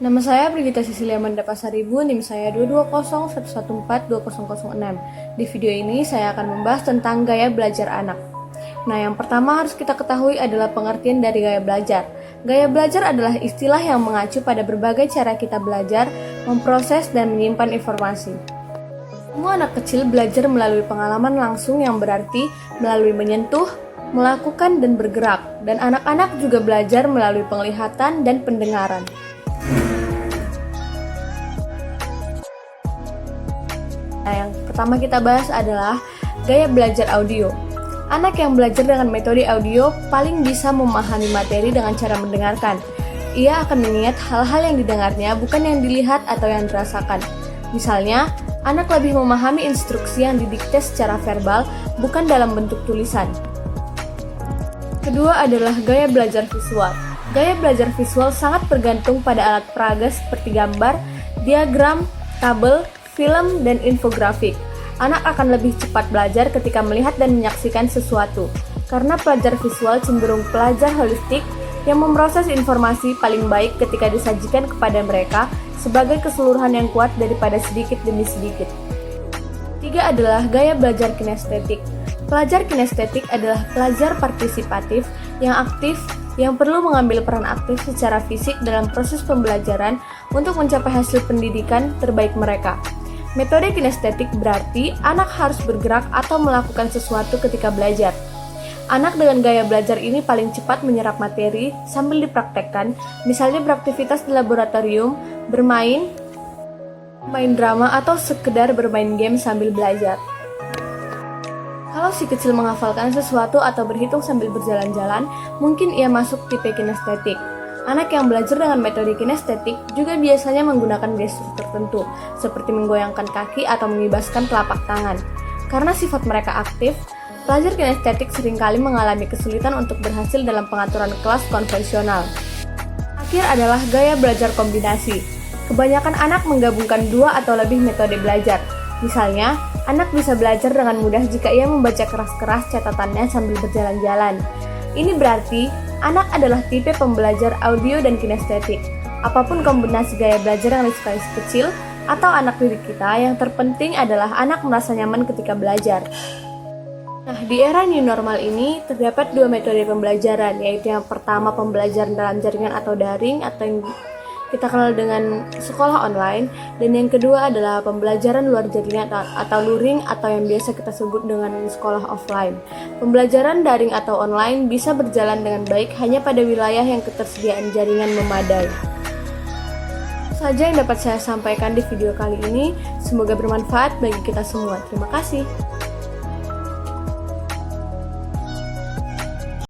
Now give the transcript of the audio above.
Nama saya Brigita Cecilia Manda Pasaribu, NIM saya 22011420006. Di video ini saya akan membahas tentang gaya belajar anak. Nah, yang pertama harus kita ketahui adalah pengertian dari gaya belajar. Gaya belajar adalah istilah yang mengacu pada berbagai cara kita belajar, memproses, dan menyimpan informasi. Semua anak kecil belajar melalui pengalaman langsung yang berarti melalui menyentuh, melakukan, dan bergerak. Dan anak-anak juga belajar melalui penglihatan dan pendengaran. Nah, yang pertama kita bahas adalah gaya belajar audio. Anak yang belajar dengan metode audio paling bisa memahami materi dengan cara mendengarkan. Ia akan mengingat hal-hal yang didengarnya, bukan yang dilihat atau yang dirasakan. Misalnya, anak lebih memahami instruksi yang didikte secara verbal, bukan dalam bentuk tulisan. Kedua adalah gaya belajar visual. Gaya belajar visual sangat bergantung pada alat peraga seperti gambar, diagram, tabel, film, dan infografik. Anak akan lebih cepat belajar ketika melihat dan menyaksikan sesuatu, karena pelajar visual cenderung pelajar holistik yang memproses informasi paling baik ketika disajikan kepada mereka sebagai keseluruhan yang kuat daripada sedikit demi sedikit. Tiga adalah gaya belajar kinestetik. Pelajar kinestetik adalah pelajar partisipatif yang aktif, yang perlu mengambil peran aktif secara fisik dalam proses pembelajaran untuk mencapai hasil pendidikan terbaik mereka. Metode kinestetik berarti anak harus bergerak atau melakukan sesuatu ketika belajar. Anak dengan gaya belajar ini paling cepat menyerap materi sambil dipraktekkan, misalnya beraktivitas di laboratorium, bermain, main drama, atau sekedar bermain game sambil belajar. Kalau si kecil menghafalkan sesuatu atau berhitung sambil berjalan-jalan, mungkin ia masuk tipe kinestetik. Anak yang belajar dengan metode kinestetik juga biasanya menggunakan gestur tertentu, seperti menggoyangkan kaki atau mengibaskan telapak tangan. Karena sifat mereka aktif, pelajar kinestetik seringkali mengalami kesulitan untuk berhasil dalam pengaturan kelas konvensional. Akhir adalah gaya belajar kombinasi. Kebanyakan anak menggabungkan dua atau lebih metode belajar. Misalnya, anak bisa belajar dengan mudah jika ia membaca keras-keras catatannya sambil berjalan-jalan. Ini berarti anak adalah tipe pembelajar audio dan kinestetik. Apapun kombinasi gaya belajar yang disukai si kecil atau anak didik kita, yang terpenting adalah anak merasa nyaman ketika belajar. Nah, di era new normal ini terdapat dua metode pembelajaran, yaitu yang pertama pembelajaran dalam jaringan atau daring atau yang kita kenal dengan sekolah online, dan yang kedua adalah pembelajaran luar jaringan atau luring atau yang biasa kita sebut dengan sekolah offline. Pembelajaran daring atau online bisa berjalan dengan baik hanya pada wilayah yang ketersediaan jaringan memadai. Itu saja yang dapat saya sampaikan di video kali ini. Semoga bermanfaat bagi kita semua. Terima kasih.